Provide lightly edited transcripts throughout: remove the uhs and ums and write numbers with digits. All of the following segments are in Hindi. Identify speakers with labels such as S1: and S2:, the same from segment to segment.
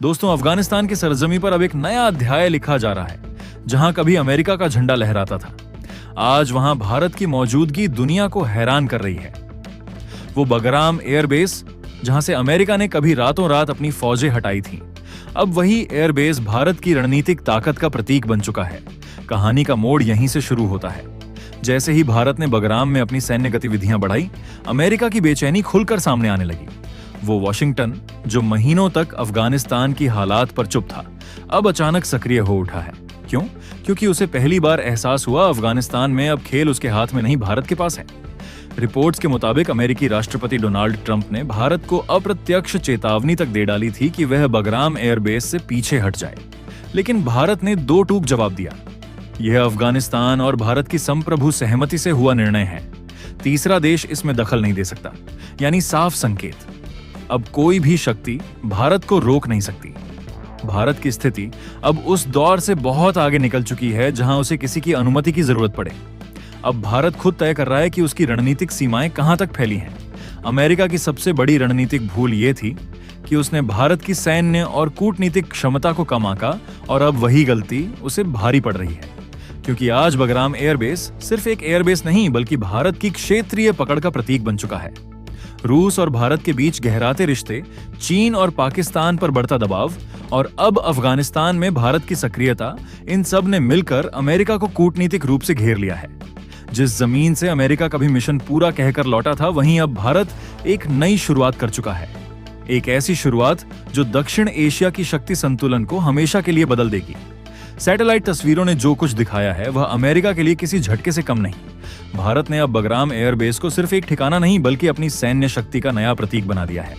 S1: दोस्तों, अफगानिस्तान की सरजमी पर अब एक नया अध्याय लिखा जा रहा है। जहां कभी अमेरिका का झंडा लहराता था, आज वहां भारत की मौजूदगी दुनिया को हैरान कर रही है। वो बगराम एयरबेस, जहां से अमेरिका ने कभी रातों रात अपनी फौजें हटाई थीं, अब वही एयरबेस भारत की रणनीतिक ताकत का प्रतीक बन चुका है। कहानी का मोड़ यहीं से शुरू होता है। जैसे ही भारत ने बगराम में अपनी सैन्य गतिविधियां बढ़ाई, अमेरिका की बेचैनी खुलकर सामने आने लगी। वो वॉशिंगटन, जो महीनों तक अफगानिस्तान की हालात पर चुप था, अब अचानक सक्रिय हो उठा है। क्यों? क्योंकि उसे पहली बार एहसास हुआ अफगानिस्तान में अब खेल उसके हाथ में नहीं, भारत के पास है। रिपोर्ट्स के मुताबिक अमेरिकी राष्ट्रपति डोनाल्ड ट्रंप ने भारत को अप्रत्यक्ष चेतावनी तक दे डाली थी कि वह बगराम एयरबेस से पीछे हट जाए, लेकिन भारत ने दो टूक जवाब दिया। यह अफगानिस्तान और भारत की संप्रभु सहमति से हुआ निर्णय है। तीसरा देश इसमें दखल नहीं दे सकता, यानी साफ संकेत। अब कोई भी शक्ति भारत को रोक नहीं सकती। भारत की स्थिति अब उस दौर से बहुत आगे निकल चुकी है जहां उसे किसी की अनुमति की जरूरत पड़े। अब भारत खुद तय कर रहा है कि उसकी रणनीतिक सीमाएं कहां तक फैली हैं। अमेरिका की सबसे बड़ी रणनीतिक भूल यह थी कि उसने भारत की सैन्य और कूटनीतिक क्षमता को कम आंका, और अब वही गलती उसे भारी पड़ रही है। क्योंकि आज बगराम एयरबेस सिर्फ एक एयरबेस नहीं, बल्कि भारत की क्षेत्रीय पकड़ का प्रतीक बन चुका है। रूस और भारत के बीच गहराते रिश्ते, चीन और पाकिस्तान पर बढ़ता दबाव, और अब अफगानिस्तान में भारत की सक्रियता, इन सब ने मिलकर अमेरिका को कूटनीतिक रूप से घेर लिया है। जिस जमीन से अमेरिका कभी मिशन पूरा कहकर लौटा था, वहीं अब भारत एक नई शुरुआत कर चुका है। एक ऐसी शुरुआत जो दक्षिण एशिया की शक्ति संतुलन को हमेशा के लिए बदल देगी। सैटेलाइट तस्वीरों ने जो कुछ दिखाया है वह अमेरिका के लिए किसी झटके से कम नहीं। भारत ने अब बगराम एयरबेस को सिर्फ एक ठिकाना नहीं, बल्कि अपनी सैन्य शक्ति का नया प्रतीक बना दिया है।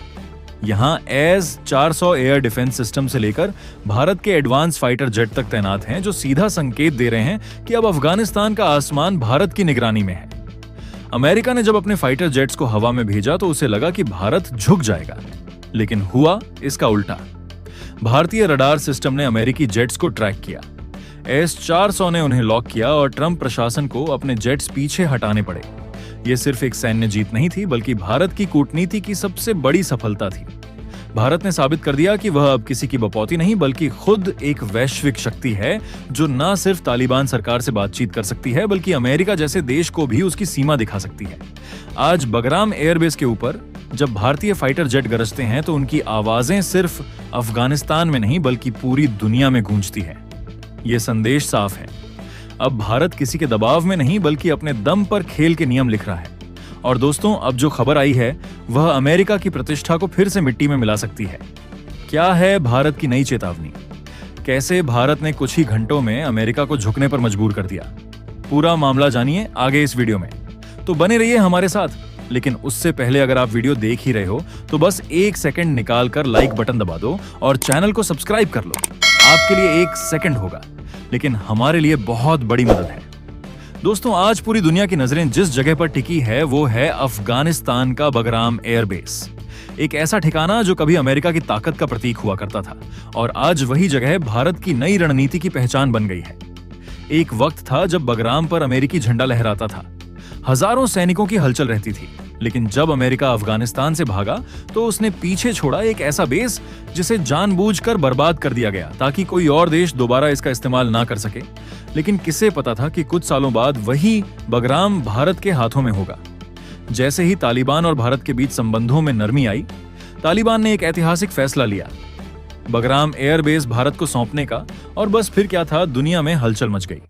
S1: यहाँ एस-400 एयर डिफेंस सिस्टम से लेकर भारत के एडवांस फाइटर जेट तक तैनात हैं, जो सीधा संकेत दे रहे हैं कि अब अफगानिस्तान का आसमान भारत की निगरानी में है। अमेरिका ने जब अपने फाइटर जेट्स को हवा में भेजा तो उसे लगा कि भारत झुक जाएगा, लेकिन हुआ इसका उल्टा। भारतीय रडार सिस्टम ने अमेरिकी जेट्स को ट्रैक किया, एस-400 ने उन्हें लॉक किया, और ट्रंप प्रशासन को अपने जेट्स पीछे हटाने पड़े। यह सिर्फ एक सैन्य जीत नहीं थी, बल्कि भारत की कूटनीति की सबसे बड़ी सफलता थी। भारत ने साबित कर दिया कि वह अब किसी की बपौती नहीं, बल्कि खुद एक वैश्विक शक्ति है, जो न सिर्फ तालिबान सरकार से बातचीत कर सकती है, बल्कि अमेरिका जैसे देश को भी उसकी सीमा दिखा सकती है। आज बगराम एयरबेस के ऊपर जब भारतीय फाइटर जेट गरजते हैं तो उनकी आवाजें सिर्फ अफगानिस्तान में नहीं, बल्कि पूरी दुनिया में गूंजती है। यह संदेश साफ है, अब भारत किसी के दबाव में नहीं, बल्कि अपने दम पर खेल के नियम लिख रहा है। और दोस्तों, अब जो खबर आई है वह अमेरिका की प्रतिष्ठा को फिर से मिट्टी में मिला सकती है। क्या है भारत की नई चेतावनी? कैसे भारत ने कुछ ही घंटों में अमेरिका को झुकने पर मजबूर कर दिया? पूरा मामला जानिए आगे इस वीडियो में, तो बने रहिए हमारे साथ। लेकिन उससे पहले अगर आप वीडियो देख ही रहे हो तो बस एक सेकंड निकाल कर लाइक बटन दबा दो और चैनल को सब्सक्राइब कर लो। आपके लिए एक सेकंड होगा, लेकिन हमारे लिए बहुत बड़ी मदद है। दोस्तों, आज पूरी दुनिया की नजरें जिस जगह पर टिकी है वो है अफगानिस्तान का बगराम एयरबेस। एक ऐसा ठिकाना जो कभी अमेरिका की ताकत का प्रतीक हुआ करता था, और आज वही जगह भारत की नई रणनीति की पहचान बन गई है। एक वक्त था जब बगराम पर अमेरिकी झंडा लहराता था, हजारों सैनिकों की हलचल रहती थी, लेकिन जब अमेरिका अफगानिस्तान से भागा तो उसने पीछे छोड़ा एक ऐसा बेस जिसे जानबूझकर बर्बाद कर दिया गया ताकि कोई और देश दोबारा इसका इस्तेमाल ना कर सके। लेकिन किसे पता था कि कुछ सालों बाद वही बगराम भारत के हाथों में होगा। जैसे ही तालिबान और भारत के बीच संबंधों में नरमी आई, तालिबान ने एक ऐतिहासिक फैसला लिया, बगराम एयरबेस भारत को सौंपने का, और बस फिर क्या था, दुनिया में हलचल मच गई।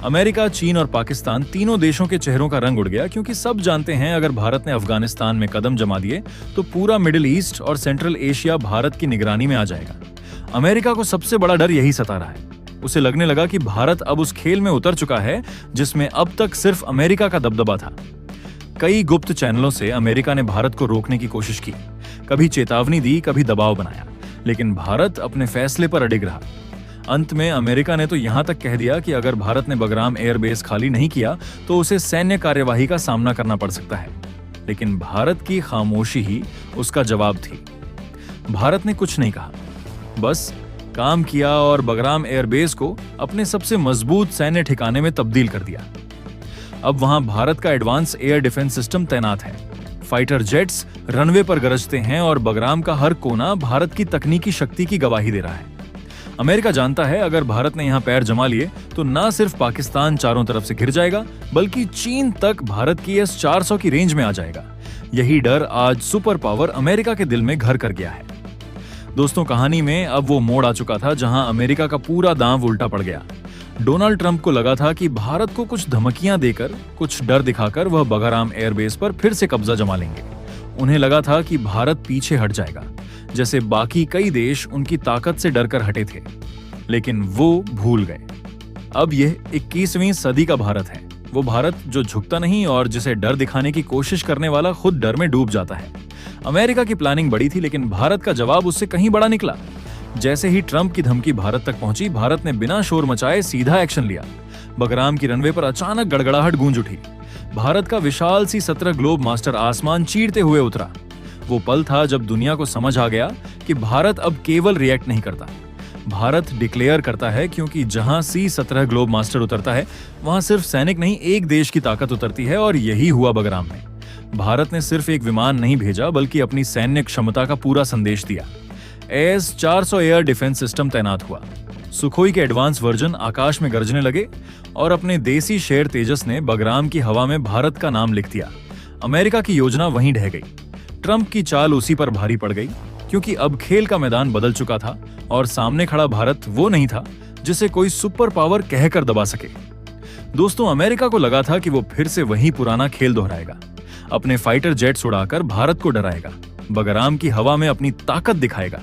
S1: अमेरिका, चीन और पाकिस्तान तीनों देशों के चेहरों का रंग उड़ गया, क्योंकि सब जानते हैं अगर भारत ने अफगानिस्तान में कदम जमा दिए तो पूरा मिडिल ईस्ट और सेंट्रल एशिया भारत की निगरानी में आ जाएगा। अमेरिका को सबसे बड़ा डर यही सता रहा है। उसे लगने लगा कि भारत अब उस खेल में उतर चुका है जिसमें अब तक सिर्फ अमेरिका का दबदबा था। कई गुप्त चैनलों से अमेरिका ने भारत को रोकने की कोशिश की, कभी चेतावनी दी, कभी दबाव बनाया, लेकिन भारत अपने फैसले पर अडिग रहा। अंत में अमेरिका ने तो यहां तक कह दिया कि अगर भारत ने बगराम एयरबेस खाली नहीं किया तो उसे सैन्य कार्यवाही का सामना करना पड़ सकता है। लेकिन भारत की खामोशी ही उसका जवाब थी। भारत ने कुछ नहीं कहा, बस काम किया और बगराम एयरबेस को अपने सबसे मजबूत सैन्य ठिकाने में तब्दील कर दिया। अब वहां भारत का एडवांस एयर डिफेंस सिस्टम तैनात है। फाइटर जेट्स रनवे पर गरजते हैं और बगराम का हर कोना भारत की तकनीकी शक्ति की गवाही दे रहा है। अमेरिका जानता है अगर भारत ने यहाँ पैर जमा लिए तो न सिर्फ पाकिस्तान चारों तरफ से घिर जाएगा बल्कि चीन तक भारत की S-400 की रेंज में आ जाएगा। यही डर आज सुपर पावर अमेरिका के दिल में घर कर गया है। दोस्तों, कहानी में अब वो मोड़ आ चुका था जहां अमेरिका का पूरा दांव उल्टा पड़ गया। डोनाल्ड ट्रंप को लगा था कि भारत को कुछ धमकियां देकर, कुछ डर दिखाकर वह बगराम एयरबेस पर फिर से कब्जा जमा लेंगे। उन्हें लगा था कि भारत पीछे हट जाएगा, जैसे बाकी कई देश उनकी ताकत से डरकर हटे थे। लेकिन वो भूल गए। अब यह 21वीं सदी का भारत है, वो भारत जो झुकता नहीं और जिसे डर दिखाने की कोशिश करने वाला खुद डर में डूब जाता है। अमेरिका की प्लानिंग बड़ी थी, लेकिन भारत का जवाब उससे कहीं बड़ा निकला। जैसे ही ट्रंप की धमकी भारत तक पहुंची, भारत ने बिना शोर मचाए सीधा एक्शन लिया। बगराम की रनवे पर अचानक गड़गड़ाहट गूंज उठी। भारत का विशाल सी 17 ग्लोब मास्टर आसमान चीरते हुए उतरा। वो पल था जब दुनिया को समझ आ गया कि भारत अब केवल रिएक्ट नहीं करता, भारत डिक्लेयर करता है, क्योंकि जहां C-17 ग्लोब मास्टर उतरता है वहां सिर्फ सैनिक नहीं, एक देश की ताकत उतरती है। और यही हुआ बगराम में। भारत ने सिर्फ एक विमान नहीं भेजा बल्कि अपनी सैन्य क्षमता का पूरा संदेश दिया। S-400 एयर डिफेंस सिस्टम तैनात हुआ। सुखोई के एडवांस वर्जन आकाश में गरजने लगे और अपने देसी शेर तेजस ने बगराम की हवा में भारत का नाम लिख दिया। अमेरिका की योजना वहीं ढह गई। ट्रंप की चाल उसी पर भारी पड़ गई, क्योंकि अब खेल का मैदान बदल चुका था और सामने खड़ा भारत वो नहीं था जिसे कोई सुपर पावर कहकर दबा सके। दोस्तों, अमेरिका को लगा था कि वो फिर से वही पुराना खेल दोहराएगा, अपने फाइटर जेट्स उड़ाकर भारत को डराएगा, बगराम की हवा में अपनी ताकत दिखाएगा।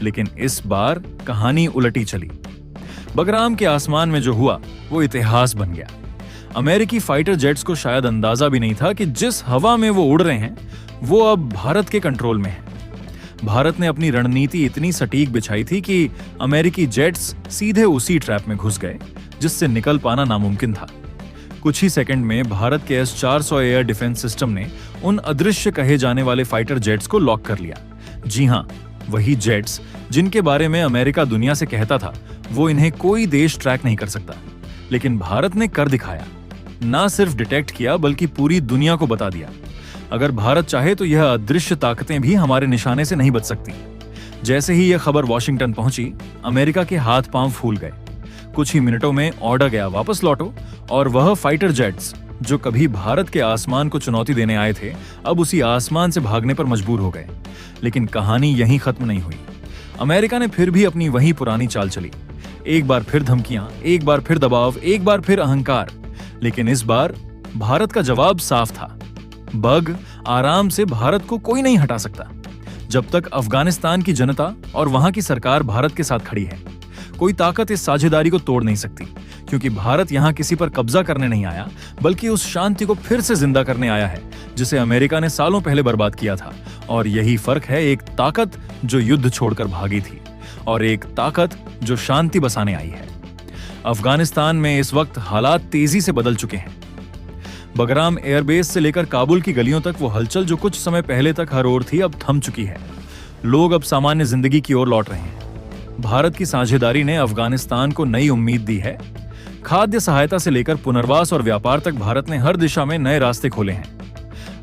S1: लेकिन इस बार कहानी उलटी चली। बगराम के आसमान में जो हुआ वो इतिहास बन गया। अमेरिकी फाइटर जेट्स को शायद अंदाजा भी नहीं था कि जिस हवा में वो उड़ रहे हैं वो अब भारत के कंट्रोल में है। भारत ने अपनी रणनीति इतनी सटीक बिछाई थी कि अमेरिकी जेट्स सीधे उसी ट्रैप में घुस गए जिससे निकल पाना नामुमकिन था। कुछ ही सेकंड में भारत के S-400 एयर डिफेंस सिस्टम ने उन अदृश्य कहे जाने वाले फाइटर जेट्स को लॉक कर लिया। जी हां, वही जेट्स जिनके बारे में अमेरिका दुनिया से कहता था वो इन्हें कोई देश ट्रैक नहीं कर सकता। लेकिन भारत ने कर दिखाया। ना सिर्फ डिटेक्ट किया बल्कि पूरी दुनिया को बता दिया, अगर भारत चाहे तो यह अदृश्य ताकतें भी हमारे निशाने से नहीं बच सकती। जैसे ही यह खबर वॉशिंगटन पहुंची, अमेरिका के हाथ पांव फूल गए। कुछ ही मिनटों में ऑर्डर गया, वापस लौटो। और वह फाइटर जेट्स जो कभी भारत के आसमान को चुनौती देने आए थे, अब उसी आसमान से भागने पर मजबूर हो गए। लेकिन कहानी यहीं खत्म नहीं हुई। अमेरिका ने फिर भी अपनी वही पुरानी चाल चली। एक बार फिर धमकियां, एक बार फिर दबाव, एक बार फिर अहंकार। लेकिन इस बार भारत का जवाब साफ था। बग आराम से भारत को कोई नहीं हटा सकता जब तक अफगानिस्तान की जनता और वहां की सरकार भारत के साथ खड़ी है। कोई ताकत इस साझेदारी को तोड़ नहीं सकती, क्योंकि भारत यहां किसी पर कब्जा करने नहीं आया बल्कि उस शांति को फिर से जिंदा करने आया है जिसे अमेरिका ने सालों पहले बर्बाद किया था। और यही फर्क है, एक ताकत जो युद्ध छोड़कर भागी थी और एक ताकत जो शांति बसाने आई है। अफगानिस्तान में इस वक्त हालात तेजी से बदल चुके हैं। बगराम एयरबेस से लेकर काबुल की गलियों तक वो हलचल जो कुछ समय पहले तक हर ओर थी अब थम चुकी है। लोग अब सामान्य जिंदगी की ओर लौट रहे हैं। भारत की साझेदारी ने अफगानिस्तान को नई उम्मीद दी है। खाद्य सहायता से लेकर पुनर्वास और व्यापार तक भारत ने हर दिशा में नए रास्ते खोले हैं।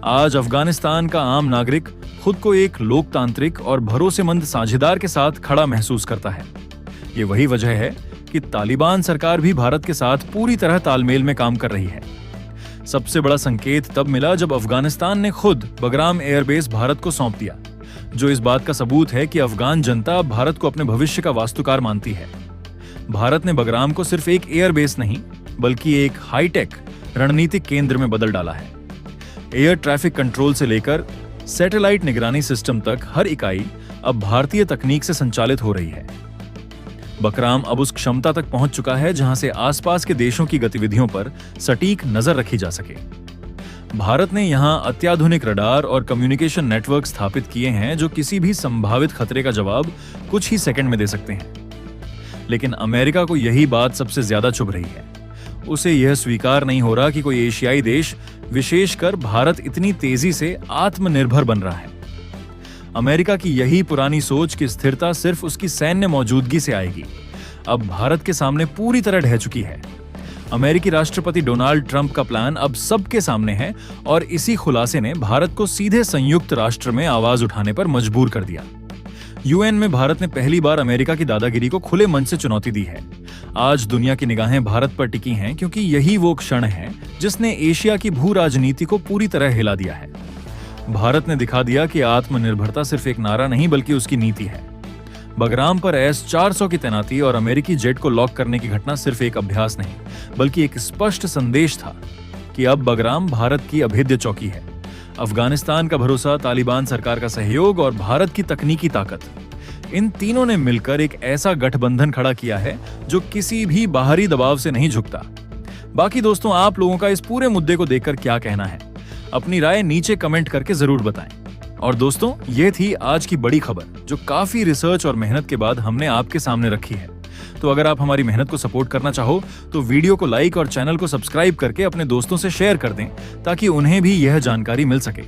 S1: आज अफगानिस्तान का आम नागरिक खुद को एक लोकतांत्रिक और भरोसेमंद साझेदार के साथ खड़ा महसूस करता है। ये वही वजह है कि तालिबान सरकार भी भारत के साथ पूरी तरह तालमेल में काम कर रही है। सबसे बड़ा संकेत तब मिला जब अफगानिस्तान ने खुद बगराम एयरबेस भारत को सौंप दिया, जो इस बात का सबूत है कि अफगान जनता भारत को अपने भविष्य का वास्तुकार मानती है। भारत ने बगराम को सिर्फ एक एयरबेस नहीं बल्कि एक हाईटेक रणनीतिक केंद्र में बदल डाला है। एयर ट्रैफिक कंट्रोल से लेकर सैटेलाइट निगरानी सिस्टम तक हर इकाई अब भारतीय तकनीक से संचालित हो रही है। बगराम अब उस क्षमता तक पहुंच चुका है जहां से आसपास के देशों की गतिविधियों पर सटीक नजर रखी जा सके। भारत ने यहां अत्याधुनिक रडार और कम्युनिकेशन नेटवर्क स्थापित किए हैं जो किसी भी संभावित खतरे का जवाब कुछ ही सेकंड में दे सकते हैं। लेकिन अमेरिका को यही बात सबसे ज्यादा चुभ रही है। उसे यह स्वीकार नहीं हो रहा कि कोई एशियाई देश, विशेषकर भारत, इतनी तेजी से आत्मनिर्भर बन रहा है। अमेरिका की यही पुरानी सोच की स्थिरता सिर्फ उसकी सैन्य मौजूदगी से आएगी, अब भारत के सामने पूरी तरह ढह चुकी है। अमेरिकी राष्ट्रपति डोनाल्ड ट्रंप का प्लान अब सबके सामने है और इसी खुलासे ने भारत को सीधे संयुक्त राष्ट्र में आवाज उठाने पर मजबूर कर दिया। यूएन में भारत ने पहली बार अमेरिका की दादागिरी को खुले मन से चुनौती दी है। आज दुनिया की निगाहें भारत पर टिकी हैं क्योंकि यही वो क्षण है जिसने एशिया की भू राजनीति को पूरी तरह हिला दिया है। भारत ने दिखा दिया कि आत्मनिर्भरता सिर्फ एक नारा नहीं बल्कि उसकी नीति है। बगराम पर S-400 की तैनाती और अमेरिकी जेट को लॉक करने की घटना सिर्फ एक अभ्यास नहीं बल्कि एक स्पष्ट संदेश था कि अब बगराम भारत की अभेद्य चौकी है। अफगानिस्तान का भरोसा, तालिबान सरकार का सहयोग और भारत की तकनीकी ताकत, इन तीनों ने मिलकर एक ऐसा गठबंधन खड़ा किया है जो किसी भी बाहरी दबाव से नहीं झुकता। बाकी दोस्तों, आप लोगों का इस पूरे मुद्दे को देखकर क्या कहना है? अपनी राय नीचे कमेंट करके जरूर बताएं। और दोस्तों, ये थी आज की बड़ी खबर जो काफी रिसर्च और मेहनत के बाद हमने आपके सामने रखी है। तो अगर आप हमारी मेहनत को सपोर्ट करना चाहो तो वीडियो को लाइक और चैनल को सब्सक्राइब करके अपने दोस्तों से शेयर कर दें ताकि उन्हें भी यह जानकारी मिल सके।